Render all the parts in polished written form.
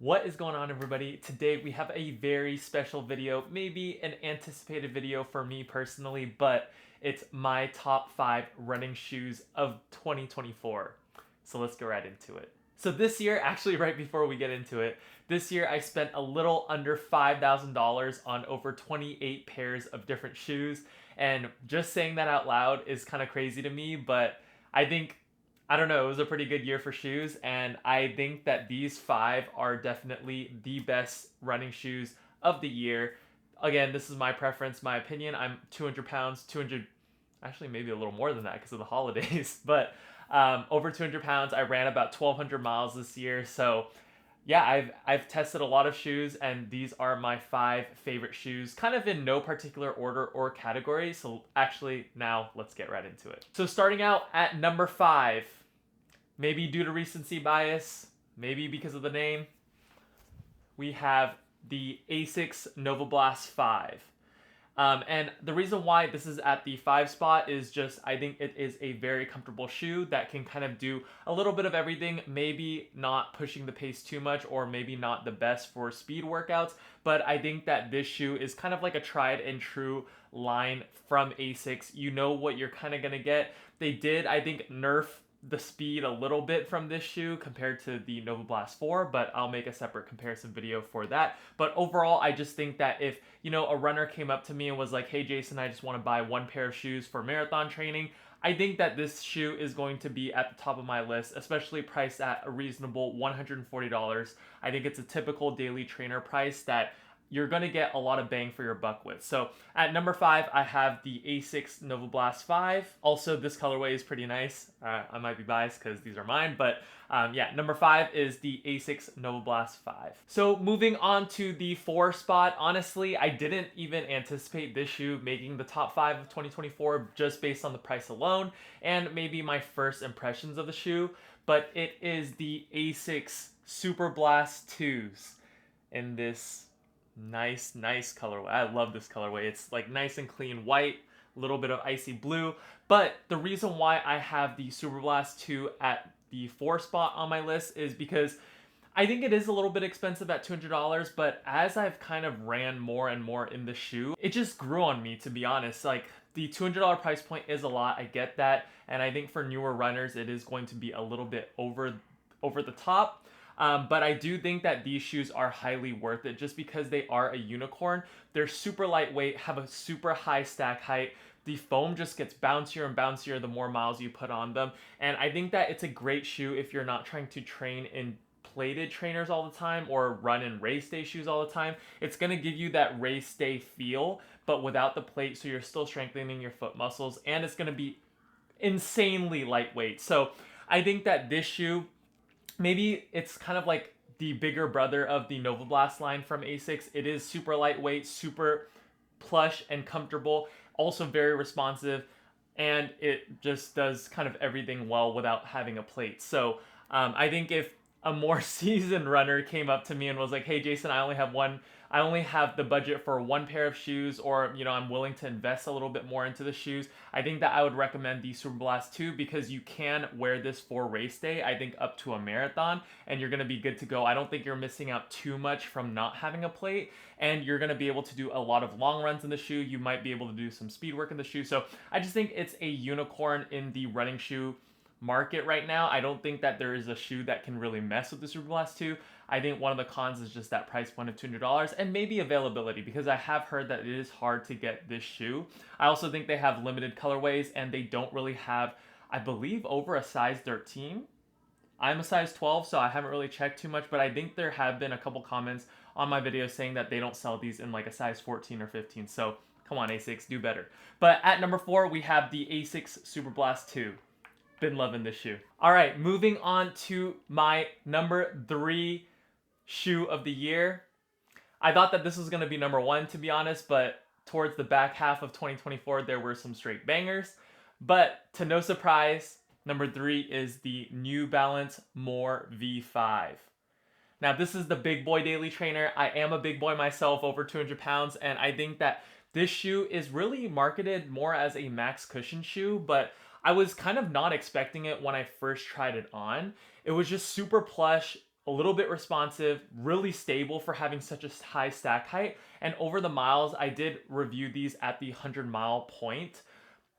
What is going on, everybody? Today we have a very special video, maybe an anticipated video for me personally, but it's my top 5 running shoes of 2024. So let's get right into it. So this year, actually right before we get into it, this year I spent a little under $5,000 on over 28 pairs of different shoes, and just saying that out loud is kind of crazy to me, but I think I don't know, it was a pretty good year for shoes, and I think that these 5 are definitely the best running shoes of the year. Again, this is my preference, my opinion. I'm 200 pounds, 200, actually maybe a little more than that because of the holidays, but over 200 pounds. I ran about 1,200 miles this year, so yeah, I've tested a lot of shoes, and these are my 5 favorite shoes, kind of in no particular order or category. So actually, now let's get right into it. So starting out at number 5, maybe due to recency bias, maybe because of the name, we have the Asics Novablast 5. And the reason why this is at the 5 spot is just I think it is a very comfortable shoe that can kind of do a little bit of everything, maybe not pushing the pace too much or maybe not the best for speed workouts, but I think that this shoe is kind of like a tried and true line from Asics. You know what you're kind of going to get. They did, I think, nerf the speed a little bit from this shoe compared to the Novablast 4, but I'll make a separate comparison video for that. But overall, I just think that if, a runner came up to me and was like, "Hey Jason, I just want to buy one pair of shoes for marathon training," I think that this shoe is going to be at the top of my list, especially priced at a reasonable $140. I think it's a typical daily trainer price that you're going to get a lot of bang for your buck with. So at number 5, I have the Asics Novablast 5. Also, this colorway is pretty nice. I might be biased because these are mine, but yeah, number 5 is the Asics Novablast 5. So moving on to the 4 spot, honestly, I didn't even anticipate this shoe making the top 5 of 2024 just based on the price alone and maybe my first impressions of the shoe, but it is the Asics Super Blast 2s in this nice colorway. I love this colorway. It's like nice and clean white, a little bit of icy blue. But the reason why I have the Super Blast 2 at the 4 spot on my list is because I think it is a little bit expensive at $200, but as I've kind of ran more and more in the shoe, it just grew on me, to be honest. Like, the $200 price point is a lot. I get that, and I think for newer runners, it is going to be a little bit over the top. But I do think that these shoes are highly worth it just because they are a unicorn. They're super lightweight, have a super high stack height. The foam just gets bouncier and bouncier the more miles you put on them. And I think that it's a great shoe if you're not trying to train in plated trainers all the time or run in race day shoes all the time. It's going to give you that race day feel, but without the plate, so you're still strengthening your foot muscles, and it's going to be insanely lightweight. So I think that this shoe, maybe it's kind of like the bigger brother of the Novablast line from Asics. It is super lightweight, super plush and comfortable, also very responsive, and it just does kind of everything well without having a plate. So I think if a more seasoned runner came up to me and was like, "Hey Jason, I only have the budget for one pair of shoes, or I'm willing to invest a little bit more into the shoes," I think that I would recommend the Super Blast 2 because you can wear this for race day, I think up to a marathon, and you're going to be good to go. I don't think you're missing out too much from not having a plate, and you're going to be able to do a lot of long runs in the shoe. You might be able to do some speed work in the shoe. So I just think it's a unicorn in the running shoe market right now. I don't think that there is a shoe that can really mess with the Super Blast 2. I think one of the cons is just that price point of $200 and maybe availability, because I have heard that it is hard to get this shoe. I also think they have limited colorways and they don't really have, I believe, over a size 13. I'm a size 12, so I haven't really checked too much, but I think there have been a couple comments on my video saying that they don't sell these in like a size 14 or 15. So come on, Asics, do better. But at number 4, we have the Asics Super Blast 2. Been loving this shoe. All right, moving on to my number 3 shoe of the year. I thought that this was going to be number 1, to be honest, but towards the back half of 2024, there were some straight bangers. But to no surprise, number 3 is the New Balance More V5. Now, this is the big boy daily trainer. I am a big boy myself, over 200 pounds, and I think that this shoe is really marketed more as a max cushion shoe, but I was kind of not expecting it when I first tried it on. It was just super plush, a little bit responsive, really stable for having such a high stack height. And over the miles, I did review these at the 100-mile point,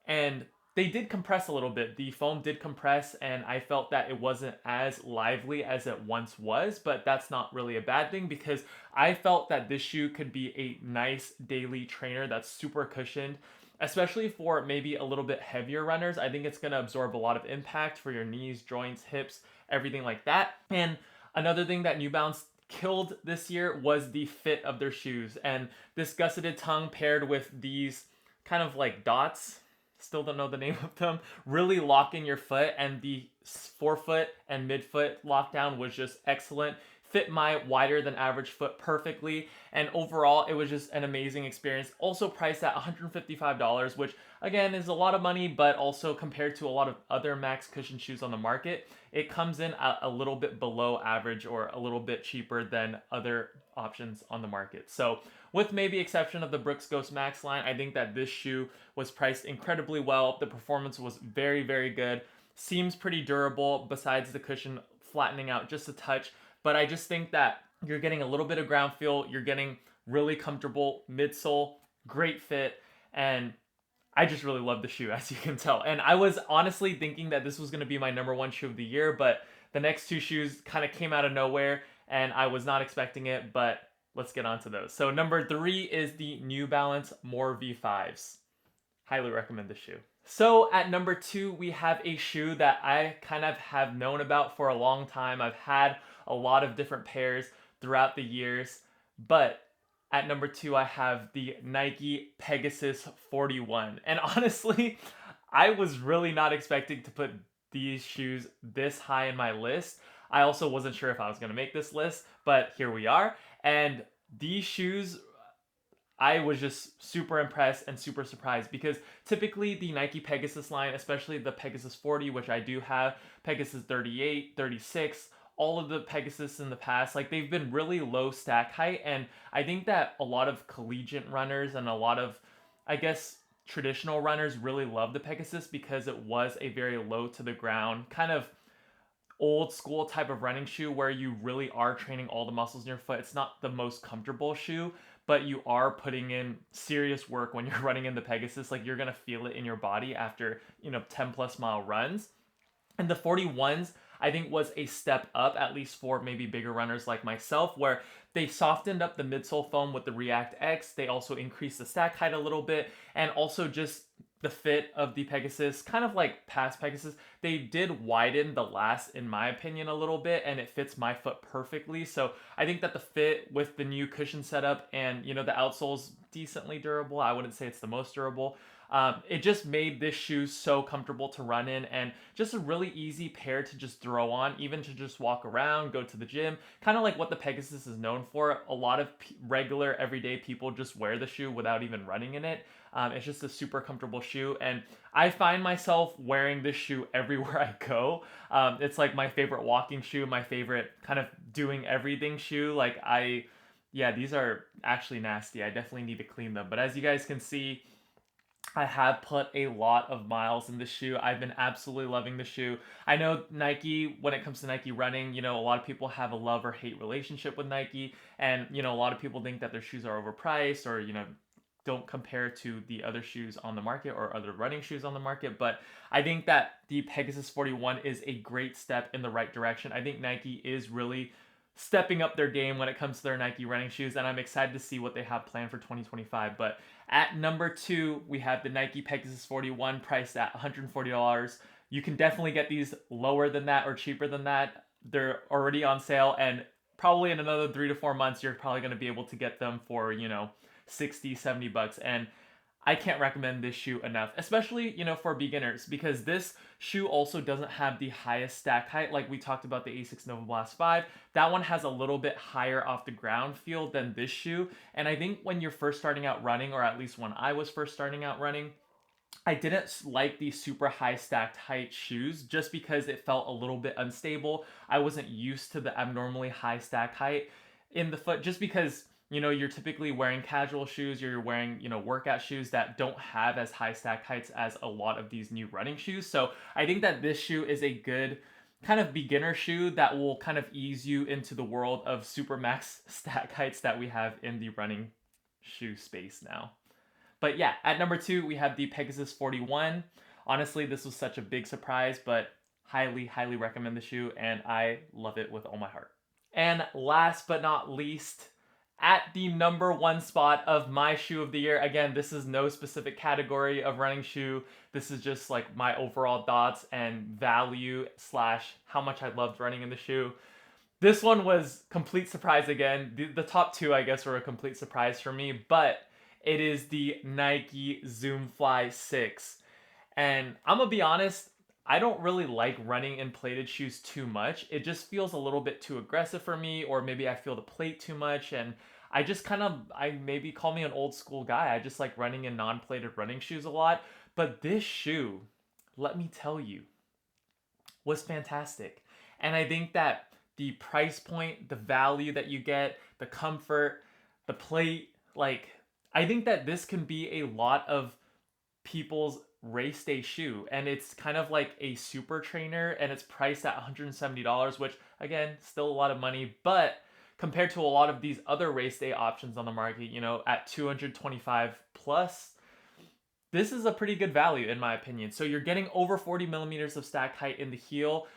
and they did compress a little bit. The foam did compress, and I felt that it wasn't as lively as it once was, but that's not really a bad thing because I felt that this shoe could be a nice daily trainer that's super cushioned, especially for maybe a little bit heavier runners. I think it's going to absorb a lot of impact for your knees, joints, hips, everything like that. And another thing that New Balance killed this year was the fit of their shoes. And this gusseted tongue paired with these kind of like dots, still don't know the name of them, really lock in your foot, and the forefoot and midfoot lockdown was just excellent. Fit my wider than average foot perfectly, and overall it was just an amazing experience. Also priced at $155, which again is a lot of money, but also compared to a lot of other max cushion shoes on the market, it comes in a little bit below average or a little bit cheaper than other options on the market. So with maybe exception of the Brooks Ghost Max line, I think that this shoe was priced incredibly well. The performance was very, very good. Seems pretty durable besides the cushion flattening out just a touch. But I just think that you're getting a little bit of ground feel. You're getting really comfortable midsole, great fit, and I just really love the shoe, as you can tell. And I was honestly thinking that this was going to be my number one shoe of the year, but the next two shoes kind of came out of nowhere, and I was not expecting it, but let's get on to those. So number 3 is the New Balance More V5s. Highly recommend the shoe. So at number 2, we have a shoe that I kind of have known about for a long time. I've had a lot of different pairs throughout the years, but at number 2, I have the Nike Pegasus 41. And honestly, I was really not expecting to put these shoes this high in my list. I also wasn't sure if I was going to make this list, but here we are. And these shoes, I was just super impressed and super surprised because typically the Nike Pegasus line, especially the Pegasus 40, which I do have, Pegasus 38, 36, all of the Pegasus in the past, like they've been really low stack height. And I think that a lot of collegiate runners and a lot of, I guess, traditional runners really love the Pegasus because it was a very low to the ground, kind of old school type of running shoe where you really are training all the muscles in your foot. It's not the most comfortable shoe, but you are putting in serious work when you're running in the Pegasus. Like you're going to feel it in your body after, 10 plus mile runs. And the 41s, I think, was a step up, at least for maybe bigger runners like myself, where they softened up the midsole foam with the React X. They also increased the stack height a little bit, and also just the fit of the Pegasus, kind of like past Pegasus, they did widen the last, in my opinion, a little bit, and it fits my foot perfectly. So I think that the fit with the new cushion setup and, the outsole's decently durable. I wouldn't say it's the most durable. It just made this shoe so comfortable to run in, and just a really easy pair to just throw on, even to just walk around, go to the gym, kind of like what the Pegasus is known for. A lot of regular everyday people just wear the shoe without even running in it. It's just a super comfortable shoe, and I find myself wearing this shoe everywhere I go. It's like my favorite walking shoe, my favorite kind of doing everything shoe. Yeah, these are actually nasty. I definitely need to clean them. But as you guys can see, I have put a lot of miles in this shoe. I've been absolutely loving the shoe. I know Nike, when it comes to Nike running, a lot of people have a love or hate relationship with Nike. And, a lot of people think that their shoes are overpriced or, don't compare to the other shoes on the market or other running shoes on the market. But I think that the Pegasus 41 is a great step in the right direction. I think Nike is really stepping up their game when it comes to their Nike running shoes, and I'm excited to see what they have planned for 2025. But at number 2, we have the Nike Pegasus 41 priced at $140. You can definitely get these lower than that or cheaper than that. They're already on sale, and probably in another 3 to 4 months, you're probably going to be able to get them for, $60-$70. And I can't recommend this shoe enough, especially, for beginners, because this shoe also doesn't have the highest stack height. Like we talked about the Asics Nova Blast 5. That one has a little bit higher off the ground feel than this shoe. And I think when you're first starting out running, or at least when I was first starting out running, I didn't like these super high stacked height shoes just because it felt a little bit unstable. I wasn't used to the abnormally high stack height in the foot just because you're typically wearing casual shoes, you're wearing, workout shoes that don't have as high stack heights as a lot of these new running shoes. So I think that this shoe is a good, kind of beginner shoe that will kind of ease you into the world of super max stack heights that we have in the running shoe space now. But yeah, at number 2, we have the Pegasus 41. Honestly, this was such a big surprise, but highly recommend the shoe, and I love it with all my heart. And last but not least, at the number 1 spot of my shoe of the year, again, this is no specific category of running shoe. This is just like my overall thoughts and value slash how much I loved running in the shoe. This one was complete surprise again. The top 2, I guess, were a complete surprise for me, but it is the Nike Zoom Fly 6. And I'm gonna be honest, I don't really like running in plated shoes too much. It just feels a little bit too aggressive for me, or maybe I feel the plate too much. And I just I maybe call me an old school guy. I just like running in non plated running shoes a lot. But this shoe, let me tell you, was fantastic. And I think that the price point, the value that you get, the comfort, the plate, like, I think that this can be a lot of people's race day shoe, and it's kind of like a super trainer, and it's priced at $170, which again, still a lot of money, but compared to a lot of these other race day options on the market, you know, at 225 plus, this is a pretty good value in my opinion. So you're getting over 40 millimeters of stack height in the heel.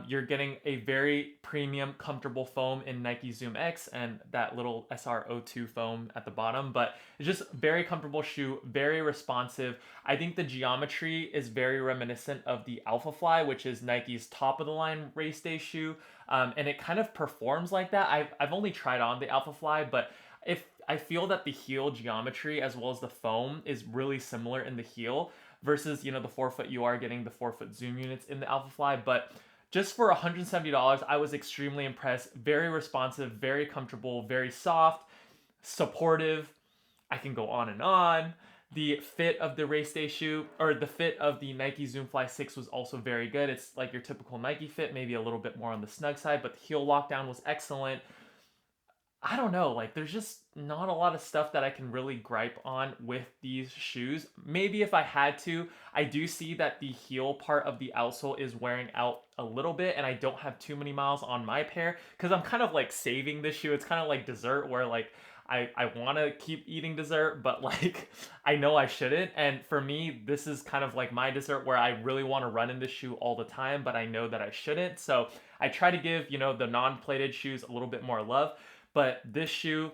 You're getting a very premium, comfortable foam in Nike Zoom X and that little SR02 foam at the bottom. But it's just very comfortable shoe, very responsive. I think the geometry is very reminiscent of the Alpha Fly, which is Nike's top of the line race day shoe. And it kind of performs like that. I've only tried on the Alpha Fly, but if I feel that the heel geometry as well as the foam is really similar in the heel versus, you know, the forefoot, you are getting the forefoot zoom units in the Alpha Fly. But just for $170, I was extremely impressed. Very responsive, very comfortable, very soft, supportive. I can go on and on. The fit of the race day shoe, or the fit of the Nike Zoom Fly 6 was also very good. It's like your typical Nike fit, maybe a little bit more on the snug side, but the heel lockdown was excellent. I don't know, like there's just not a lot of stuff that I can really gripe on with these shoes. Maybe if I had to, I do see that the heel part of the outsole is wearing out a little bit, and I don't have too many miles on my pair because I'm kind of like saving this shoe. It's kind of like dessert where like I want to keep eating dessert, but like I know I shouldn't. And for me, this is kind of like my dessert where I really want to run in this shoe all the time, but I know that I shouldn't. So I try to give, you know, the non-plated shoes a little bit more love. But this shoe,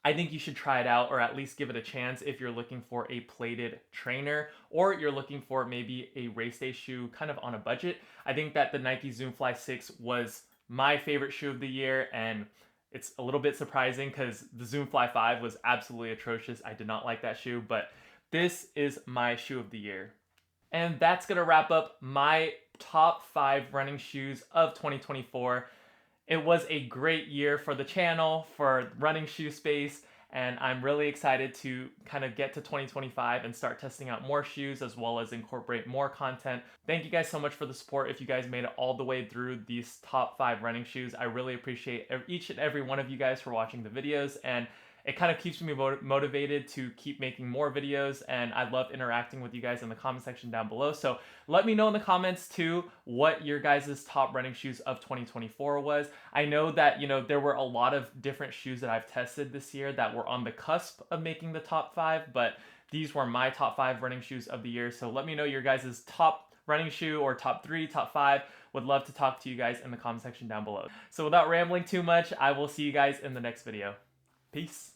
I think you should try it out or at least give it a chance if you're looking for a plated trainer or you're looking for maybe a race day shoe kind of on a budget. I think that the Nike Zoom Fly 6 was my favorite shoe of the year, and it's a little bit surprising because the Zoom Fly 5 was absolutely atrocious. I did not like that shoe, but this is my shoe of the year. And that's going to wrap up my top 5 running shoes of 2024. It was a great year for the channel, for running shoe space, and I'm really excited to kind of get to 2025 and start testing out more shoes as well as incorporate more content. Thank you guys so much for the support. If you guys made it all the way through these top 5 running shoes, I really appreciate each and every one of you guys for watching the videos, and it kind of keeps me motivated to keep making more videos, and I love interacting with you guys in the comment section down below. So let me know in the comments too what your guys' top running shoes of 2024 was. I know that, you know, there were a lot of different shoes that I've tested this year that were on the cusp of making the top 5, but these were my top 5 running shoes of the year. So let me know your guys' top running shoe or top 3, top 5. Would love to talk to you guys in the comment section down below. So without rambling too much, I will see you guys in the next video. Peace.